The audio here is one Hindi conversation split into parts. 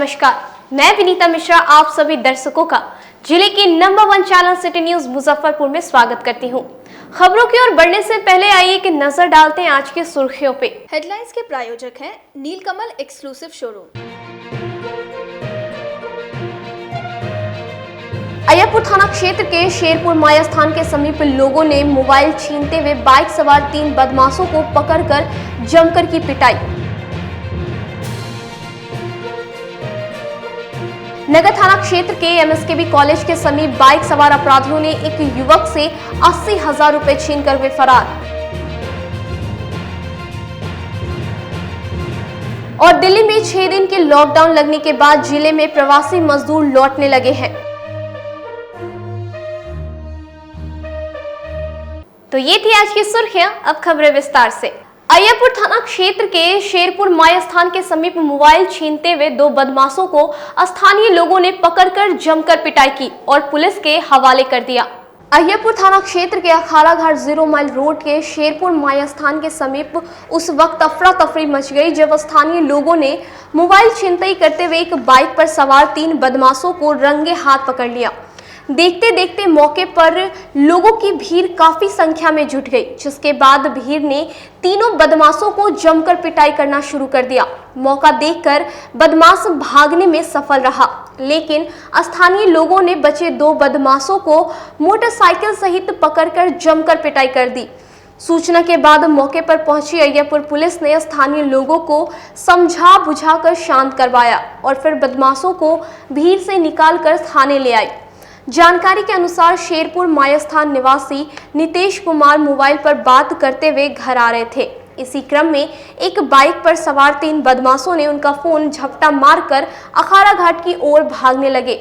नमस्कार, मैं विनीता मिश्रा आप सभी दर्शकों का जिले के number 1 channel city news Muzaffarpur में स्वागत करती हूं। खबरों की ओर बढ़ने से पहले आइए कि नजर डालते हैं आज की सुर्खियों पे। हेडलाइंस के प्रायोजक हैं नीलकमल एक्सक्लूसिव शोरूम। अय्यरपुर थाना क्षेत्र के शेरपुर माया स्थान के समीप लोगों ने मोबाइल छीनते हुए बाइक सवार 3 बदमाशों को पकड़कर जमकर की पिटाई। नगर थाना क्षेत्र के एमएसकेबी कॉलेज के समीप बाइक सवार अपराधियों ने एक युवक से 80,000 रुपए छीनकर हुए फरार। और दिल्ली में 6 दिन के लॉकडाउन लगने के बाद जिले में प्रवासी मजदूर लौटने लगे हैं। तो ये थी आज की सुर्खियां, अब खबरें विस्तार से। अय्यरपुर थाना क्षेत्र के शेरपुर माया स्थान के समीप मोबाइल छीनते हुए 2 बदमाशों को स्थानीय लोगों ने पकड़कर जमकर पिटाई की और पुलिस के हवाले कर दिया। अय्यरपुर थाना क्षेत्र के अखाड़ा घाट 0 माइल रोड के शेरपुर माया स्थान के समीप उस वक्त अफरा तफरी मच गई जब स्थानीय लोगों ने मोबाइल छीनताई करते हुए एक बाइक पर सवार 3 बदमाशों को रंगे हाथ पकड़ लिया। देखते देखते मौके पर लोगों की भीड़ काफी संख्या में जुट गई, जिसके बाद भीड़ ने तीनों बदमाशों को जमकर पिटाई करना शुरू कर दिया। मौका देखकर बदमाश भागने में सफल रहा, लेकिन स्थानीय लोगों ने बचे 2 बदमाशों को मोटरसाइकिल सहित पकड़कर जमकर पिटाई कर दी। सूचना के बाद मौके पर पहुंची अय्यरपुर पुलिस ने स्थानीय लोगों को समझा बुझाकर शांत करवाया और फिर बदमाशों को भीड़ से निकालकर थाने ले आई। जानकारी के अनुसार शेरपुर माया स्थान निवासी नितेश कुमार मोबाइल पर बात करते हुए घर आ रहे थे। इसी क्रम में एक बाइक पर सवार 3 बदमाशों ने उनका फोन झपटा मारकर अखाड़ा घाट की ओर भागने लगे।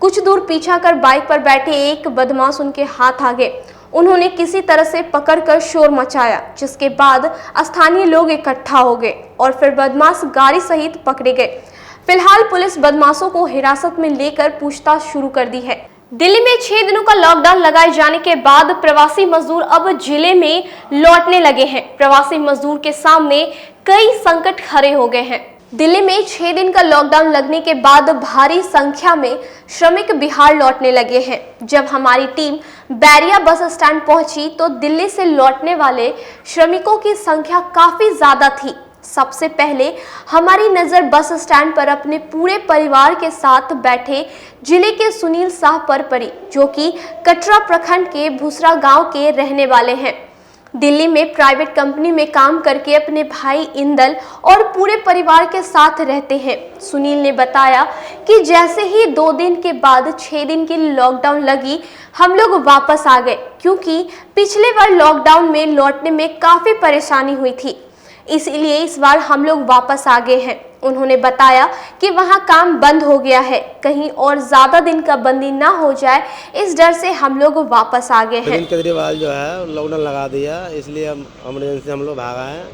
कुछ दूर पीछा कर बाइक पर बैठे एक बदमाश उनके हाथ आ गए। उन्होंने किसी तरह से पकड़कर शोर मचाया, जिसके बाद स्थानीय लोग इकट्ठा हो गए और फिर बदमाश गाड़ी सहित पकड़े गए। फिलहाल पुलिस बदमाशों को हिरासत में लेकर पूछताछ शुरू कर दी है। दिल्ली में 6 दिनों का लॉकडाउन लगाए जाने के बाद प्रवासी मजदूर अब जिले में लौटने लगे हैं। प्रवासी मजदूर के सामने कई संकट खड़े हो गए हैं। दिल्ली में 6 दिन का लॉकडाउन लगने के बाद भारी संख्या में श्रमिक बिहार लौटने लगे हैं। जब हमारी टीम बैरिया बस स्टैंड पहुंची तो दिल्ली से लौटने वाले श्रमिकों की संख्या काफी ज्यादा थी। सबसे पहले हमारी नजर बस स्टैंड पर अपने पूरे परिवार के साथ बैठे जिले के सुनील शाह पर पड़ी, जो कि कटरा प्रखंड के भूसरा गांव के रहने वाले हैं। दिल्ली में प्राइवेट कंपनी में काम करके अपने भाई इंदल और पूरे परिवार के साथ रहते हैं। सुनील ने बताया कि जैसे ही 2 दिन के बाद 6 दिन की लॉकडाउन लगी, हम लोग वापस आ गए, क्योंकि पिछले बार लॉकडाउन में लौटने में काफी परेशानी हुई थी, इसलिए इस बार हम लोग वापस आ गए हैं। उन्होंने बताया कि वहां काम बंद हो गया है, कहीं और ज्यादा दिन का बंदी ना हो जाए, इस डर से हम लोग वापस आ गए हैं। केजरीवाल जो है लॉकडाउन लगा दिया, इसलिए हम इमरजेंसी हम लोग भागा है।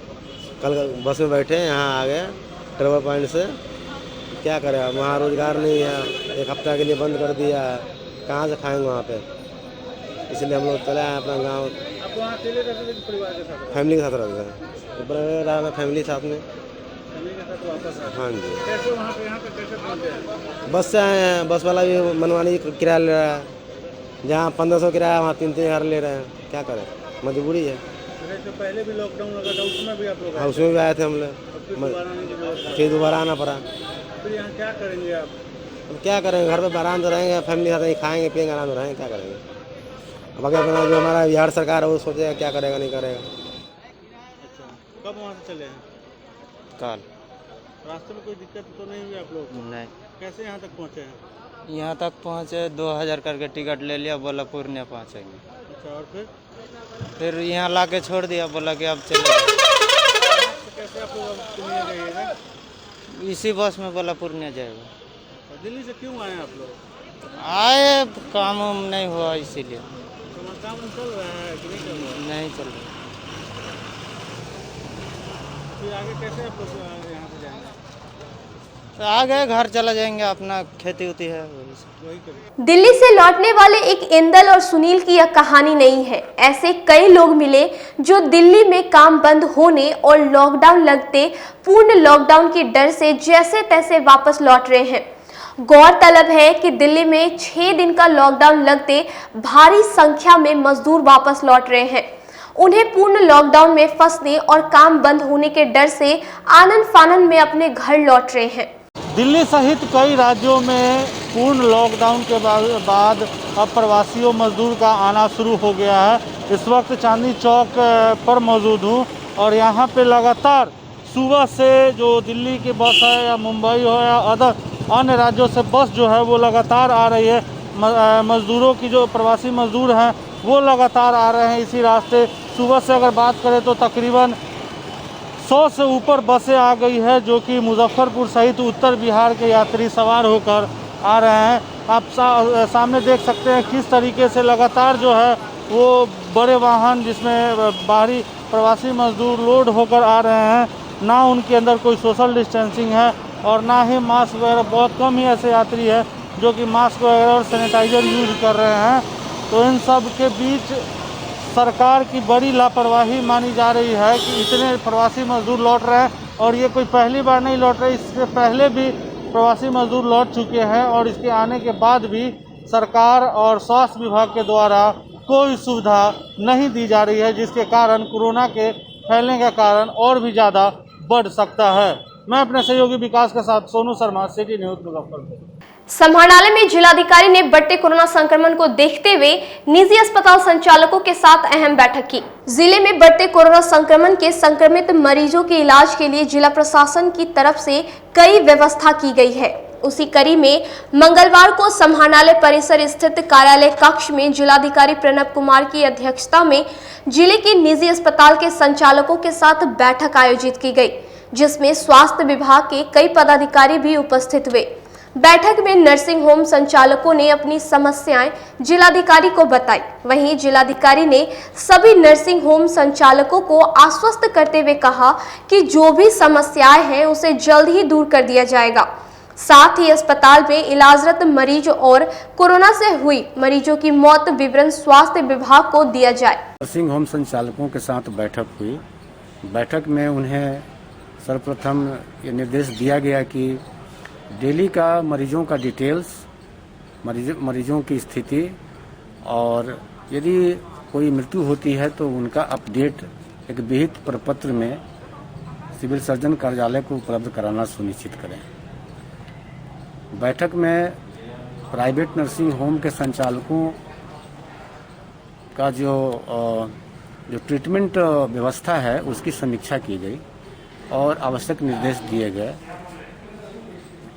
कल बस में बैठे यहाँ आ गए ट्रेवल पॉइंट से। क्या करें, वहाँ रोजगार नहीं है, 1 हफ्ता के लिए बंद कर दिया है, कहाँ से खाएंगे वहाँ पे, इसलिए हम लोग चले आए अपना गाँव। फैमिली के साथ रहते हैं, फैमिली साथ में। हाँ जी। कैसे वहाँ पे यहाँ पे कैसे पहुँचे? बस से आए हैं, बस वाला भी मनमानी किराया ले रहा है। जहाँ 1500 किराया वहाँ 3-3 ले रहे हैं। क्या करें, मजबूरी है। तो पहले भी लॉकडाउन लगा था, उसमें भी आप लोग हाँ, उसमें भी आए थे हम लोग, फिर दोबारा आना पड़ा। फिर यहाँ क्या करेंगे आप? अब क्या करेंगे, घर पे आराम से रहेंगे, फैमिली साथ ही खाएंगे पिएंगे, आराम से रहेंगे, क्या करेंगे। अब अगर अपना जो हमारा बिहार सरकार है वो सोचेगा क्या करेगा नहीं करेगा। अच्छा, कब वहाँ से चले हैं? कल। रास्ते में कोई दिक्कत तो नहीं हुई आप लोग? नहीं। कैसे यहाँ तक पहुँचे हैं? यहाँ तक पहुँचे 2000 करके टिकट ले लिया, बोला पूर्णिया पहुँचेंगे। अच्छा, और फिर यहाँ ला के छोड़ दिया, बोला कि अब चले। तो कैसे आप लोग पूर्णिया जाइएगा? इसी बस में बोला पूर्णिया जाएगा। और दिल्ली से क्यों आए आप लोग? आए, काम वाम नहीं हुआ इसीलिए। तो वहाँ काम चल रहा है कि नहीं चल रहा है? नहीं चल रहा। फिर आगे कैसे आप लोग यहाँ से जाएंगे? आ गए, घर चला जाएंगे, अपना खेती उती है वही से। दिल्ली से लौटने वाले एक इंदल और सुनील की यह कहानी नहीं है। ऐसे कई लोग मिले जो दिल्ली में काम बंद होने और लॉकडाउन लगते पूर्ण लॉकडाउन के डर से जैसे तैसे वापस लौट रहे हैं। गौरतलब है कि दिल्ली में 6 दिन का लॉकडाउन लगते भारी संख्या में मजदूर वापस लौट रहे हैं। उन्हें पूर्ण लॉकडाउन में फंसने और काम बंद होने के डर से आनन फानन में अपने घर लौट रहे हैं। दिल्ली सहित कई राज्यों में पूर्ण लॉकडाउन के बाद अब प्रवासियों मजदूर का आना शुरू हो गया है। इस वक्त चांदनी चौक पर मौजूद हूँ और यहाँ पे लगातार सुबह से जो दिल्ली की बस है या मुंबई हो या अन्य राज्यों से बस जो है वो लगातार आ रही है। मजदूरों की जो प्रवासी मजदूर हैं वो लगातार आ रहे हैं इसी रास्ते। सुबह से अगर बात करें तो तकरीबन 100 से ऊपर बसें आ गई है जो कि मुजफ्फरपुर सहित उत्तर बिहार के यात्री सवार होकर आ रहे हैं। आप सामने देख सकते हैं किस तरीके से लगातार जो है वो बड़े वाहन जिसमें बाहरी प्रवासी मजदूर लोड होकर आ रहे हैं। ना उनके अंदर कोई सोशल डिस्टेंसिंग है और ना ही मास्क वगैरह, बहुत कम ही ऐसे यात्री हैं जो कि मास्क वगैरह और सैनिटाइज़र यूज कर रहे हैं। तो इन सब के बीच सरकार की बड़ी लापरवाही मानी जा रही है कि इतने प्रवासी मजदूर लौट रहे हैं और ये कोई पहली बार नहीं लौट रहे, इससे पहले भी प्रवासी मजदूर लौट चुके हैं और इसके आने के बाद भी सरकार और स्वास्थ्य विभाग के द्वारा कोई सुविधा नहीं दी जा रही है, जिसके कारण कोरोना के फैलने का कारण और भी ज़्यादा बढ़ सकता है। मैं अपने सहयोगी विकास के साथ सोनू शर्मा, सिटी न्यूज़ मुजफ्फरपुर। समाहरणालय में जिलाधिकारी ने बढ़ते कोरोना संक्रमण को देखते हुए निजी अस्पताल संचालकों के साथ अहम बैठक की। जिले में बढ़ते कोरोना संक्रमण के संक्रमित मरीजों के इलाज के लिए जिला प्रशासन की तरफ से कई व्यवस्था की गई है। उसी कड़ी में मंगलवार को समाहरणालय परिसर स्थित कार्यालय कक्ष में जिलाधिकारी प्रणब कुमार की अध्यक्षता में जिले के निजी अस्पताल के संचालकों के साथ बैठक आयोजित की गई, जिसमें स्वास्थ्य विभाग के कई पदाधिकारी भी उपस्थित हुए। बैठक में नर्सिंग होम संचालकों ने अपनी समस्याएं जिलाधिकारी को बताई। वहीं जिलाधिकारी ने सभी नर्सिंग होम संचालकों को आश्वस्त करते हुए कहा कि जो भी समस्याएं हैं उसे जल्द ही दूर कर दिया जाएगा। साथ ही अस्पताल में इलाजरत मरीज और कोरोना से हुई मरीजों की मौत विवरण स्वास्थ्य विभाग को दिया जाए। नर्सिंग होम संचालकों के साथ बैठक हुई। बैठक में उन्हें सर्वप्रथम ये निर्देश दिया गया कि डेली का मरीजों का डिटेल्स, मरीजों की स्थिति और यदि कोई मृत्यु होती है तो उनका अपडेट एक विहित प्रपत्र में सिविल सर्जन कार्यालय को उपलब्ध कराना सुनिश्चित करें। बैठक में प्राइवेट नर्सिंग होम के संचालकों का जो ट्रीटमेंट व्यवस्था है उसकी समीक्षा की गई और आवश्यक निर्देश दिए गए।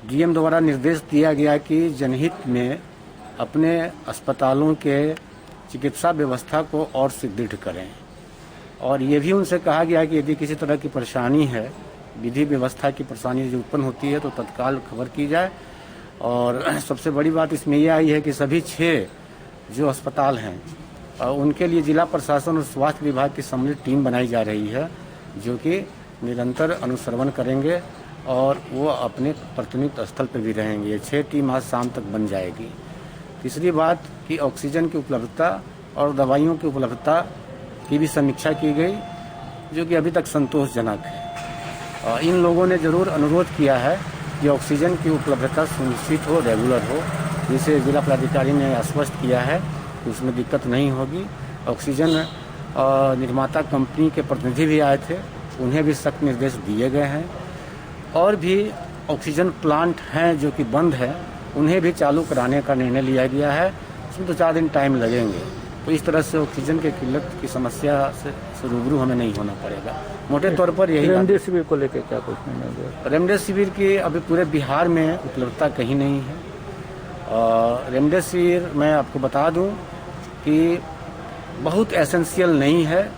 डीएम द्वारा निर्देश दिया गया कि जनहित में अपने अस्पतालों के चिकित्सा व्यवस्था को और सुदृढ़ करें और ये भी उनसे कहा गया कि यदि किसी तरह की परेशानी है, विधि व्यवस्था की परेशानी जो उत्पन्न होती है तो तत्काल खबर की जाए। और सबसे बड़ी बात इसमें यह आई है कि सभी 6 जो अस्पताल हैं उनके लिए जिला प्रशासन और स्वास्थ्य विभाग की सम्मिलित टीम बनाई जा रही है जो कि निरंतर अनुश्रवण करेंगे और वो अपने प्राथमिक स्थल पर भी रहेंगे। ये 6 टीम आज शाम तक बन जाएगी। तीसरी बात कि ऑक्सीजन की उपलब्धता और दवाइयों की उपलब्धता की भी समीक्षा की गई जो कि अभी तक संतोषजनक है। इन लोगों ने जरूर अनुरोध किया है कि ऑक्सीजन की उपलब्धता सुनिश्चित हो, रेगुलर हो, जिसे जिला पदाधिकारी ने आश्वस्त किया है कि उसमें दिक्कत नहीं होगी। ऑक्सीजन निर्माता कंपनी के प्रतिनिधि भी आए थे, उन्हें भी सख्त निर्देश दिए गए हैं। और भी ऑक्सीजन प्लांट हैं जो कि बंद है, उन्हें भी चालू कराने का निर्णय लिया गया है। इसमें तो 4 दिन टाइम लगेंगे, तो इस तरह से ऑक्सीजन की किल्लत की समस्या से रूबरू हमें नहीं होना पड़ेगा। मोटे तौर पर यही। रेमडेसिविर को लेकर क्या कुछ नहीं? रेमडेसिविर की अभी पूरे बिहार में उपलब्धता कहीं नहीं है। रेमडेसिविर मैं आपको बता दूं कि बहुत एसेंशियल नहीं है,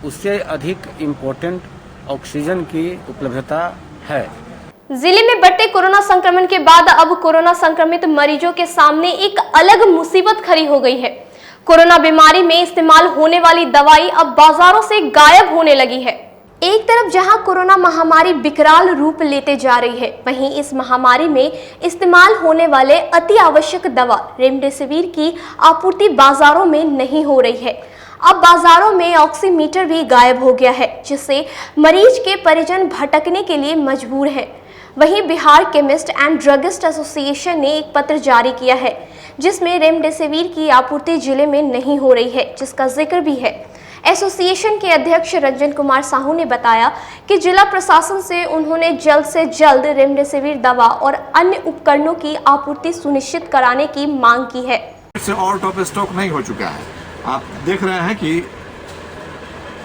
उससे अधिक इम्पोर्टेंट ऑक्सीजन की उपलब्धता है। जिले में बढ़ते कोरोना संक्रमण के बाद अब कोरोना संक्रमित मरीजों के सामने एक अलग मुसीबत खड़ी हो गई है। कोरोना बीमारी में इस्तेमाल होने वाली दवाई अब बाजारों से गायब होने लगी है। एक तरफ जहां कोरोना महामारी विकराल रूप लेते जा रही है, वहीं इस महामारी में इस्तेमाल होने वाले अति आवश्यक दवा रेमडेसिविर की आपूर्ति बाजारों में नहीं हो रही है। अब बाजारों में ऑक्सीमीटर भी गायब हो गया है, जिससे मरीज के परिजन भटकने के लिए मजबूर हैं। वहीं Bihar chemist and druggist association ने एक पत्र जारी किया है, जिसमें रेमडेसिविर की आपूर्ति जिले में नहीं हो रही है, जिसका जिक्र भी है। एसोसिएशन के अध्यक्ष रंजन कुमार साहू ने बताया कि जिला प्रशासन से उन्होंने जल्द से जल्द रेमडेसिविर दवा और अन्य उपकरणों की आपूर्ति सुनिश्चित कराने की मांग की है। इससे आउट ऑफ स्टॉक नहीं हो चुका है। आप देख रहे हैं कि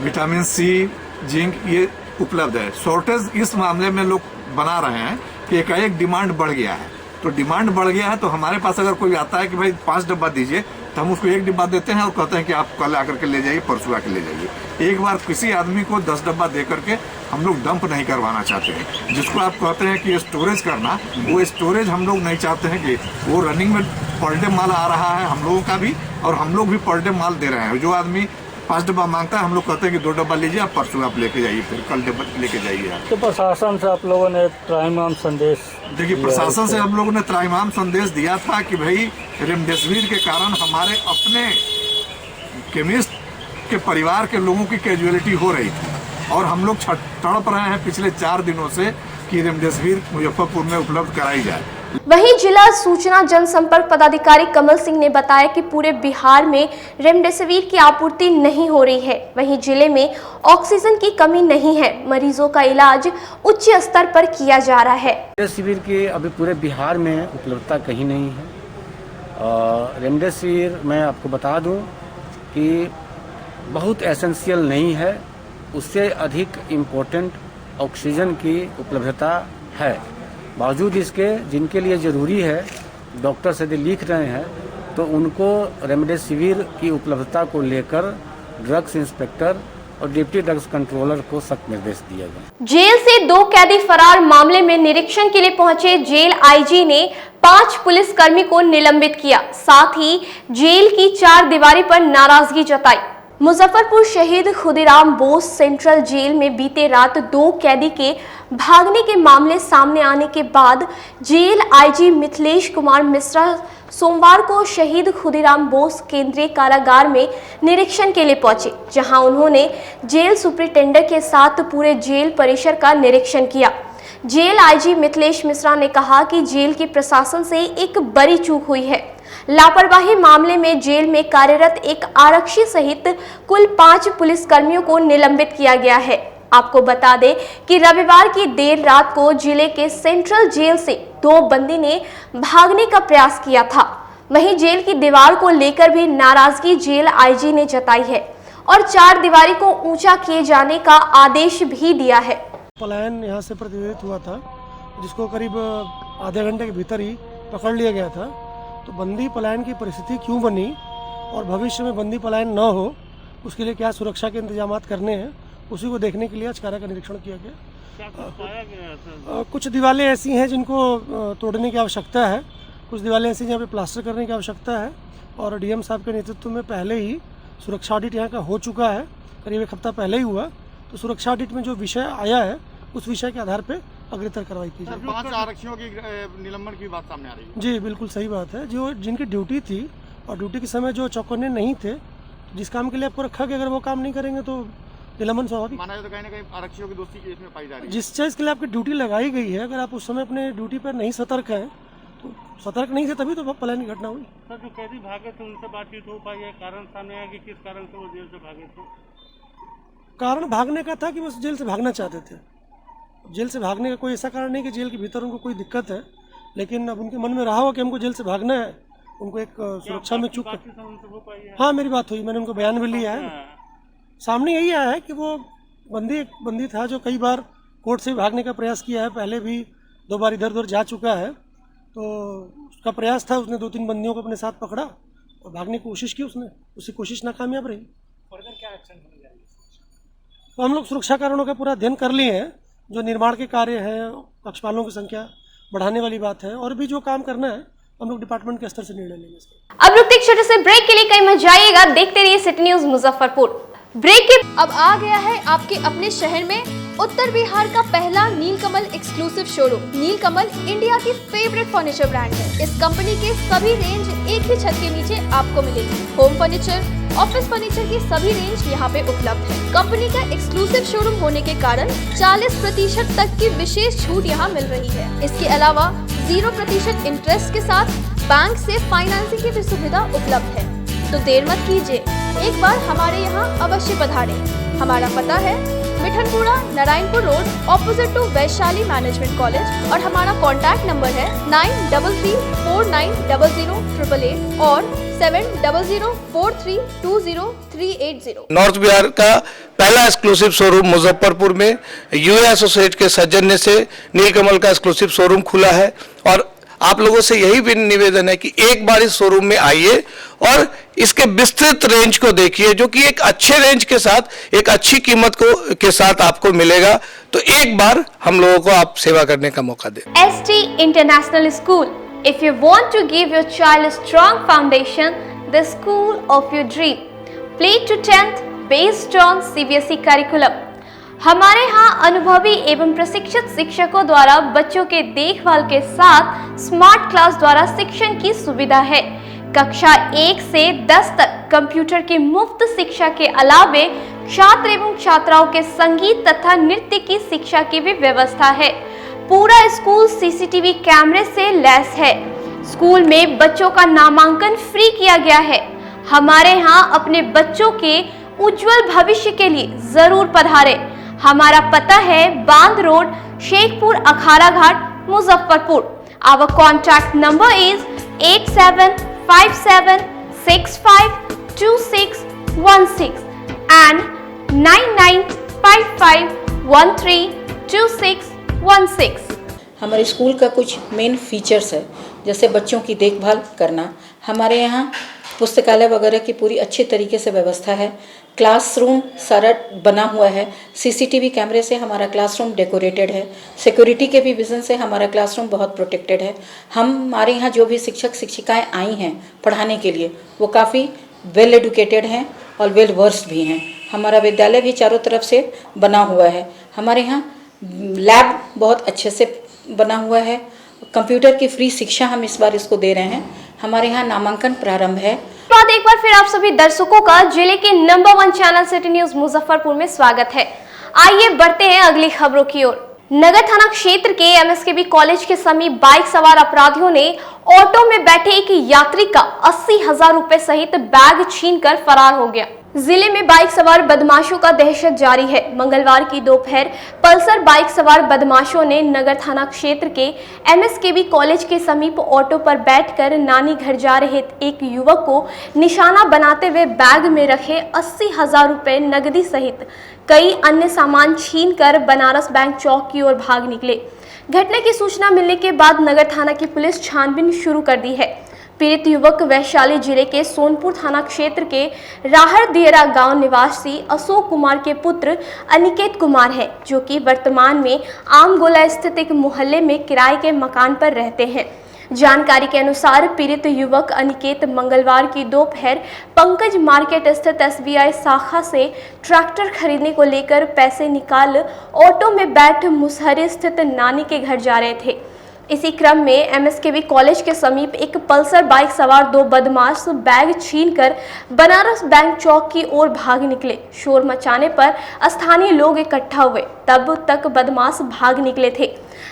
विटामिन सी, जिंक ये उपलब्ध है। शॉर्टेज इस मामले में लोग बना रहे हैं कि एक डिमांड बढ़ गया है। तो डिमांड बढ़ गया है तो हमारे पास अगर कोई आता है कि भाई 5 डब्बा दीजिए, तो हम उसको 1 डिब्बा देते हैं और कहते हैं कि आप कल आकर के ले जाइए, परसों आकर ले जाइए। एक बार किसी आदमी को 10 डब्बा दे करके हम लोग डंप नहीं करवाना चाहते हैं। जिसको आप कहते हैं कि स्टोरेज करना, वो स्टोरेज हम लोग नहीं चाहते हैं कि वो रनिंग में पर डे माल आ रहा है हम लोगों का भी, और हम लोग भी पर डे माल दे रहे हैं। जो आदमी 5 डब्बा मांगता है, हम लोग कहते हैं कि 2 डब्बा लीजिए, आप परसों आप लेके जाइए, फिर कल डब्बा लेके जाइए आप। तो प्रशासन से आप लोगों ने त्राहिमाम संदेश देखिए, प्रशासन से हम लोगों ने त्राहिमाम संदेश दिया था कि भाई रेमडेसिविर के कारण हमारे अपने केमिस्ट के परिवार के लोगों की कैजुअलिटी हो रही थी, और हम लोग तड़प रहे हैं पिछले 4 दिनों से कि रेमडेसिविर मुजफ्फरपुर में उपलब्ध कराई जाए। वहीं जिला सूचना जनसंपर्क पदाधिकारी कमल सिंह ने बताया कि पूरे बिहार में रेमडेसिविर की आपूर्ति नहीं हो रही है। वहीं जिले में ऑक्सीजन की कमी नहीं है, मरीजों का इलाज उच्च स्तर पर किया जा रहा है। रेमडेसिविर की अभी पूरे बिहार में उपलब्धता कहीं नहीं है। रेमडेसिविर मैं आपको बता दूं कि बहुत एसेंशियल नहीं है, उससे अधिक इम्पोर्टेंट ऑक्सीजन की उपलब्धता है। बावजूद इसके जिनके लिए ज़रूरी है, डॉक्टर यदि लिख रहे हैं तो उनको रेमडेसिविर की उपलब्धता को लेकर ड्रग्स इंस्पेक्टर और डिप्टी ड्रग्स कंट्रोलर को सख्त निर्देश दिया गया। जेल से 2 कैदी फरार मामले में निरीक्षण के लिए पहुंचे जेल आईजी ने 5 पुलिसकर्मी को निलंबित किया, साथ ही जेल की 4 दीवारी पर नाराजगी जताई। मुजफ्फरपुर शहीद खुदीराम बोस सेंट्रल जेल में बीते रात 2 कैदी के भागने के मामले सामने आने के बाद जेल आईजी मिथिलेश कुमार मिश्रा सोमवार को शहीद खुदीराम बोस केंद्रीय कारागार में निरीक्षण के लिए पहुंचे, जहां उन्होंने जेल सुपरिटेंडेंट के साथ पूरे जेल परिसर का निरीक्षण किया। जेल आईजी मिथिलेश मिश्रा ने कहा कि जेल के प्रशासन से एक बड़ी चूक हुई है। लापरवाही मामले में जेल में कार्यरत एक आरक्षी सहित कुल 5 पुलिसकर्मियों को निलंबित किया गया है। आपको बता दें कि रविवार की देर रात को जिले के सेंट्रल जेल से 2 बंदी ने भागने का प्रयास किया था। वहीं जेल की दीवार को लेकर भी नाराजगी जेल आईजी ने जताई है और 4 दीवारी को ऊंचा किए जाने का आदेश भी दिया है। पलायन यहाँ से प्रतिबंधित हुआ था, जिसको करीब आधे घंटे के भीतर ही पकड़ लिया गया था। तो बंदी पलायन की परिस्थिति क्यों बनी और भविष्य में बंदी पलायन न हो, उसके लिए क्या सुरक्षा के इंतजाम करने हैं, उसी को देखने के लिए आज कारा का निरीक्षण किया गया। कुछ दीवारें ऐसी हैं जिनको तोड़ने की आवश्यकता है, कुछ दीवारें ऐसी जहाँ पे प्लास्टर करने की आवश्यकता है, और डीएम साहब के नेतृत्व में पहले ही सुरक्षा ऑडिट यहाँ का हो चुका है, करीब 1 हफ्ता पहले ही हुआ। तो सुरक्षा ऑडिट में जो विषय आया है, उस विषय के आधार पर अग्रतर कार्रवाई की जाए। 5 आरक्षियों की निलंबन की बात सामने आ रही है। जी बिल्कुल सही बात है। जो जिनकी ड्यूटी थी और ड्यूटी के समय जो चौकन्ने नहीं थे, जिस काम के लिए आपको रखा गया, अगर वो काम नहीं करेंगे तो निलंबन स्वाभाविक माना जाए। तो कहीं ना कहीं आरक्षियों की दोस्ती केस में पाई जा रही है। जिस चीज़ के लिए आपकी ड्यूटी लगाई गई है, अगर आप उस समय अपने ड्यूटी पर नहीं सतर्क हैं, तो सतर्क नहीं थे तभी तो पलायन की घटना हुई। सर, जो कैदी भागे थे उनसे बातचीत हो पाई है? कारण सामने आया कि किस कारण से वो जेल से भागे थे? कारण भागने का था कि वो जेल से भागना चाहते थे। जेल से भागने का कोई ऐसा कारण नहीं कि जेल के भीतर उनको कोई दिक्कत है, लेकिन अब उनके मन में रहा हो कि हमको जेल से भागना है, उनको एक सुरक्षा में चूक। हाँ, मेरी बात हुई, मैंने उनको बयान भी लिया है। सामने यही आया है कि वो एक बंदी था जो कई बार कोर्ट से भागने का प्रयास किया है, पहले भी 2 बार इधर उधर जा चुका है। तो उसका प्रयास था, उसने 2-3 बंदियों को अपने साथ पकड़ा और भागने की कोशिश की, उसने उसकी कोशिश नाकामयाब रही। क्या एक्शन होने जा रही है? तो हम लोग सुरक्षा कारणों का पूरा अध्ययन कर लिए हैं। जो निर्माण के कार्य हैं, पक्षपालों की संख्या बढ़ाने वाली बात है, और भी जो काम करना है हम लोग डिपार्टमेंट के स्तर से निर्णय लेंगे। अब रुकते एक छोटे से ब्रेक के लिए कहीं मत जाइएगा, देखते रहिए सिटी न्यूज मुजफ्फरपुर। ब्रेक के अब आ गया है आपके अपने शहर में उत्तर बिहार का पहला नीलकमल एक्सक्लूसिव शोरूम। नीलकमल इंडिया की फेवरेट फर्नीचर ब्रांड है। इस कंपनी के सभी रेंज एक ही छत के नीचे आपको मिलेगी। होम फर्नीचर, ऑफिस फर्नीचर की सभी रेंज यहाँ पे उपलब्ध है। कंपनी का एक्सक्लूसिव शोरूम होने के कारण 40% तक की विशेष छूट यहाँ मिल रही है। इसके अलावा 0% इंटरेस्ट के साथ बैंक से फाइनेंसिंग की भी सुविधा उपलब्ध है। तो देर मत कीजिए, एक बार हमारे यहाँ अवश्य पधारें। हमारा पता है Mithanpura, Narayanpur road, opposite to Vaishali management college और हमारा कॉन्टैक्ट नंबर है 9334900888 और 7004320380। नॉर्थ बिहार का पहला एक्सक्लूसिव शोरूम मुजफ्फरपुर में यूए एसोसिएट के सौजन्य से नीलकमल का एक्सक्लूसिव शोरूम खुला है और आप लोगों से यही भी निवेदन है कि एक बार इस शोरूम में आइए और इसके विस्तृत रेंज को देखिए, जो कि एक अच्छे रेंज के साथ एक अच्छी कीमत के साथ आपको मिलेगा। तो एक बार हम लोगों को आप सेवा करने का मौका दें। ST International School. If you want to give your child a strong foundation, the school of your dream. Play to 10th based on CBSE curriculum. हमारे यहाँ अनुभवी एवं प्रशिक्षित शिक्षकों द्वारा बच्चों के देखभाल के साथ स्मार्ट क्लास द्वारा शिक्षण की सुविधा है। कक्षा 1 से 10 तक कंप्यूटर की मुफ्त शिक्षा के अलावे छात्र एवं छात्राओं के संगीत तथा नृत्य की शिक्षा की भी व्यवस्था है। पूरा स्कूल CCTV कैमरे से लैस है। स्कूल में बच्चों का नामांकन फ्री किया गया है। हमारे यहाँ अपने बच्चों के उज्जवल भविष्य के लिए जरूर पधारें। हमारा पता है बांध road, Shekhpur Akhara Ghat, Muzaffarpur. Our contact number is 8757652616 and 9955132616। हमारे स्कूल का कुछ मेन फीचर्स है, जैसे बच्चों की देखभाल करना। हमारे यहाँ पुस्तकालय वगैरह की पूरी अच्छी तरीके से व्यवस्था है। क्लासरूम सारा बना हुआ है। CCTV कैमरे से हमारा क्लासरूम डेकोरेटेड है। सिक्योरिटी के भी विजन से हमारा क्लासरूम बहुत प्रोटेक्टेड है। हमारे यहाँ जो भी शिक्षक शिक्षिकाएं आई हैं पढ़ाने के लिए, वो काफ़ी वेल एडुकेटेड हैं और वेल वर्स्ड भी हैं। हमारा विद्यालय भी चारों तरफ से बना हुआ है। हमारे यहाँ लैब बहुत अच्छे से बना हुआ है। कंप्यूटर की फ्री शिक्षा हम इस बार इसको दे रहे हैं। हमारे यहाँ नामांकन प्रारंभ है। बाद एक बार फिर आप सभी दर्शकों का जिले के number 1 channel city news Muzaffarpur में स्वागत है। आइए बढ़ते हैं अगली खबरों की ओर। नगर थाना क्षेत्र के MSKB कॉलेज के समीप बाइक सवार अपराधियों ने ऑटो में बैठे एक यात्री का 80,000 रुपए सहित बैग छीनकर फरार हो गया। जिले में बाइक सवार बदमाशों का दहशत जारी है। मंगलवार की दोपहर पल्सर बाइक सवार बदमाशों ने नगर थाना क्षेत्र के MSKB कॉलेज के समीप ऑटो पर बैठकर नानी घर जा रहे एक युवक को निशाना बनाते हुए बैग में रखे 80,000 रुपए नकदी सहित कई अन्य सामान छीनकर बनारस बैंक चौक की ओर भाग निकले। घटना की सूचना मिलने के बाद नगर थाना की पुलिस छानबीन शुरू कर दी है। पीड़ित युवक वैशाली जिले के सोनपुर थाना क्षेत्र के राहर दियरा गांव निवासी अशोक कुमार के पुत्र अनिकेत कुमार है, जो कि वर्तमान में आमगोला स्थित एक मोहल्ले में किराए के मकान पर रहते हैं। जानकारी के अनुसार पीड़ित युवक अनिकेत मंगलवार की दोपहर पंकज मार्केट स्थित SBI शाखा से ट्रैक्टर खरीदने को लेकर पैसे निकाल ऑटो में बैठ मुसहरी स्थित नानी के घर जा रहे थे। इसी क्रम में MSKB कॉलेज के समीप एक पल्सर बाइक सवार 2 बदमाश बैग छीनकर बनारस बैंक चौक की ओर भाग निकले। शोर मचाने पर स्थानीय लोग इकट्ठा हुए, तब तक बदमाश भाग निकले थे।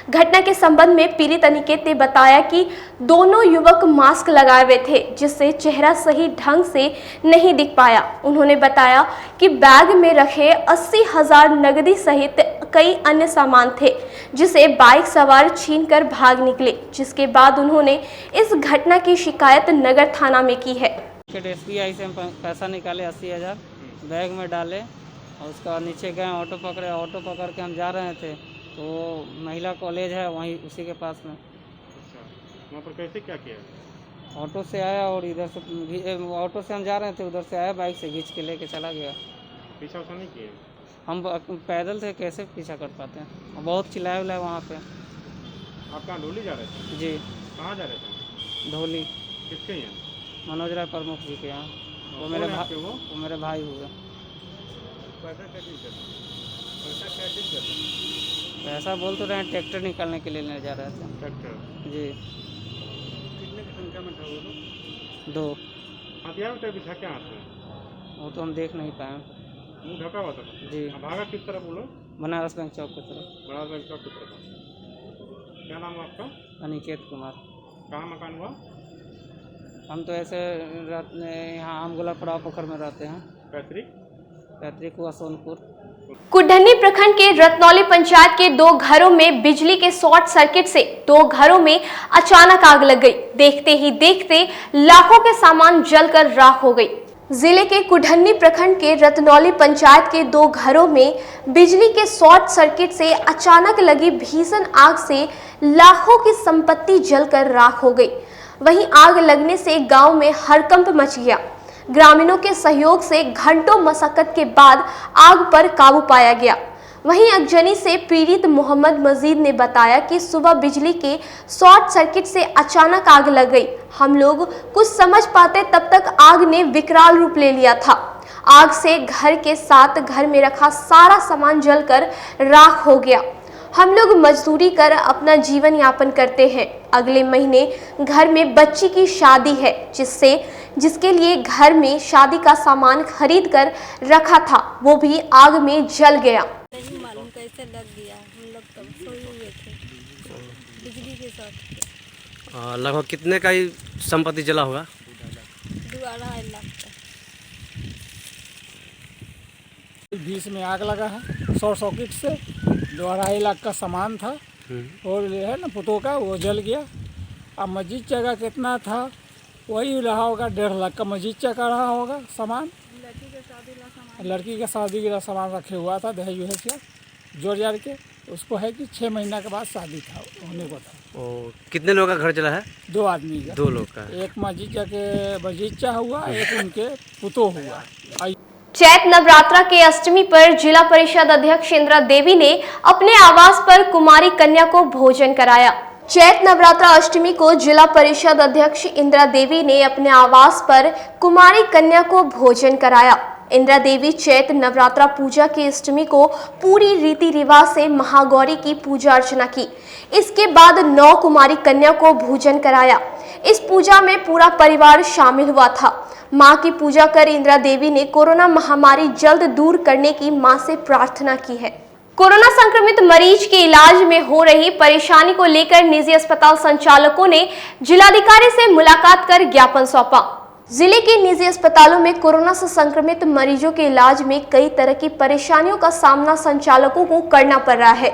घटना के संबंध में पीड़ित अनिकेत ने बताया कि दोनों युवक मास्क लगाए हुए थे, जिससे चेहरा सही ढंग से नहीं दिख पाया। उन्होंने बताया कि बैग में रखे 80,000 नकदी सहित कई अन्य सामान थे, जिसे बाइक सवार छीनकर भाग निकले, जिसके बाद उन्होंने इस घटना की शिकायत नगर थाना में की है। SBI से हम पैसा निकाले 80,000 बैग में डाले और उसका नीचे गए, ऑटो पकड़े। ऑटो पकड़ के हम जा रहे थे तो महिला कॉलेज है वहीं उसी के पास में। अच्छा, वहाँ पर कैसे क्या किया? ऑटो से आया और इधर से ऑटो से हम जा रहे थे, उधर से आया बाइक से खींच के लेके चला गया। पीछा उछा नहीं किया? हम पैदल थे, कैसे पीछा कर पाते हैं। बहुत चिल्लाए उल्लाए वहाँ पे। आप कहाँ ढोली जा रहे थे? जी। कहाँ जा रहे थे? ढोली। किसके यहाँ? मनोज राय प्रमुख जी के यहाँ। वो मेरे भाई हुए। पैसा बोल तो रहे हैं, ट्रैक्टर निकालने के लिए ले जा रहे थे। ट्रैक्टर जी कितने की संख्या में था वो लोग? 2। हथियार उतर बिछा के आते हैं, वो तो हम देख नहीं पाए। मुंह ढका हुआ था। जी भागा किस तरफ वो लोग? बनारस बैंक चौक की तरफ। बड़ा बैंक चौक की तरफ। क्या नाम है आपका? अनिकेत कुमार। कहाँ मकान हुआ? हम तो ऐसे यहाँ आमगोला पड़ाव पोखर में रहते हैं। पैतृक हुआ सोनपुर। कुडहनी प्रखंड के रत्नौली पंचायत के 2 घरों में बिजली के शॉर्ट सर्किट से 2 घरों में अचानक आग लग गई। देखते ही देखते लाखों के सामान जलकर राख हो गई। जिले के कुडहनी प्रखंड के रत्नौली पंचायत के 2 घरों में बिजली के शॉर्ट सर्किट से अचानक लगी भीषण आग से लाखों की संपत्ति जलकर राख हो गई। वहीं आग लगने से गांव में हड़कंप मच गया। ग्रामीणों के सहयोग से घंटों मशक्कत के बाद आग पर काबू पाया गया। वहीं अगजनी से पीड़ित मोहम्मद मजीद ने बताया कि सुबह बिजली के शॉर्ट सर्किट से अचानक आग लग गई। हम लोग कुछ समझ पाते तब तक आग ने विकराल रूप ले लिया था। आग से घर के साथ घर में रखा सारा सामान जलकर राख हो गया। हम लोग मजदूरी कर अपना जीवन यापन करते हैं। अगले महीने घर में बच्ची की शादी है, जिसके लिए घर में शादी का सामान खरीद कर रखा था, वो भी आग में जल गया। नहीं मालूम कैसे लग गया, हम लोग तब सोए हुए थे। बिजली के शॉर्ट। लगभग कितने का ही संपत्ति जला होगा? 2-2.5 लाख का। बीच में आग लगा है शॉर्ट सर्किट से। 2-2.5 लाख का सामान था और ये है ना पुतों का, वो जल गया। अब मस्जिद जगह कितना था वही रहा होगा, 1.5 लाख का मस्जिद का रहा होगा सामान। लड़की का शादी का सामान रखे हुआ था, दहेज वहेज का जोड़ जाड़ के। उसको है कि 6 महीना के बाद शादी था होने को था। और कितने लोगों का घर जला है? 2 आदमी का। 2 लोग का। एक मस्जिद हुआ, एक उनके पुतों हुआ। चैत नवरात्रा के अष्टमी पर जिला परिषद अध्यक्ष इंदिरा देवी ने अपने आवास पर कुमारी कन्या को भोजन कराया। चैत नवरात्रा अष्टमी को जिला परिषद अध्यक्ष इंदिरा देवी ने अपने आवास पर कुमारी कन्या को भोजन कराया। इंदिरा देवी चैत नवरात्रा पूजा की अष्टमी को पूरी रीति रिवाज से महागौरी की पूजा अर्चना की। इसके बाद 9 कुमारी कन्या को भोजन कराया। इस पूजा में पूरा परिवार शामिल हुआ था। मां की पूजा कर इंदिरा देवी ने कोरोना महामारी जल्द दूर करने की मां से प्रार्थना की है। कोरोना संक्रमित मरीज के इलाज में हो रही परेशानी को लेकर निजी अस्पताल संचालकों ने जिलाधिकारी से मुलाकात कर ज्ञापन सौंपा। जिले के निजी अस्पतालों में कोरोना से संक्रमित मरीजों के इलाज में कई तरह की परेशानियों का सामना संचालकों को करना पड़ रहा है।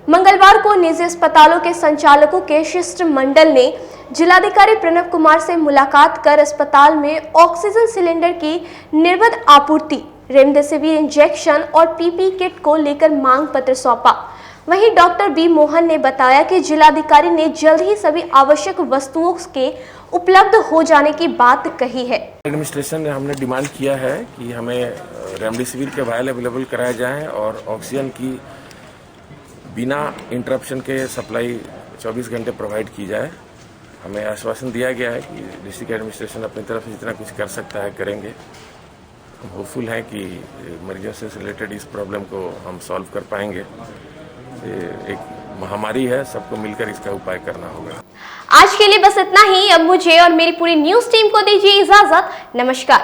मंगलवार को निजी अस्पतालों के संचालकों के शिष्टमंडल ने जिलाधिकारी प्रणव कुमार से मुलाकात कर अस्पताल में ऑक्सीजन सिलेंडर की निर्बाध आपूर्ति, रेमडेसिविर इंजेक्शन और पीपी किट को लेकर मांग पत्र सौंपा। वहीं डॉक्टर बी मोहन ने बताया कि जिलाधिकारी ने जल्द ही सभी आवश्यक वस्तुओं के उपलब्ध हो जाने की बात कही है। एडमिनिस्ट्रेशन ने हमने डिमांड किया है कि हमें रेमडेसिविर के वायल अवेलेबल कराए जाएं और ऑक्सीजन की बिना इंटरप्शन के सप्लाई 24 घंटे प्रोवाइड की जाए। हमें आश्वासन दिया गया है कि डिस्ट्रिक्ट एडमिनिस्ट्रेशन अपनी तरफ से जितना कुछ कर सकता है करेंगे। हम होपफुल हैं कि मरीजों से रिलेटेड इस प्रॉब्लम को हम सॉल्व कर पाएंगे। ये एक महामारी है, सबको मिलकर इसका उपाय करना होगा। आज के लिए बस इतना ही। अब मुझे और मेरी पूरी न्यूज टीम को दीजिए इजाजत। नमस्कार।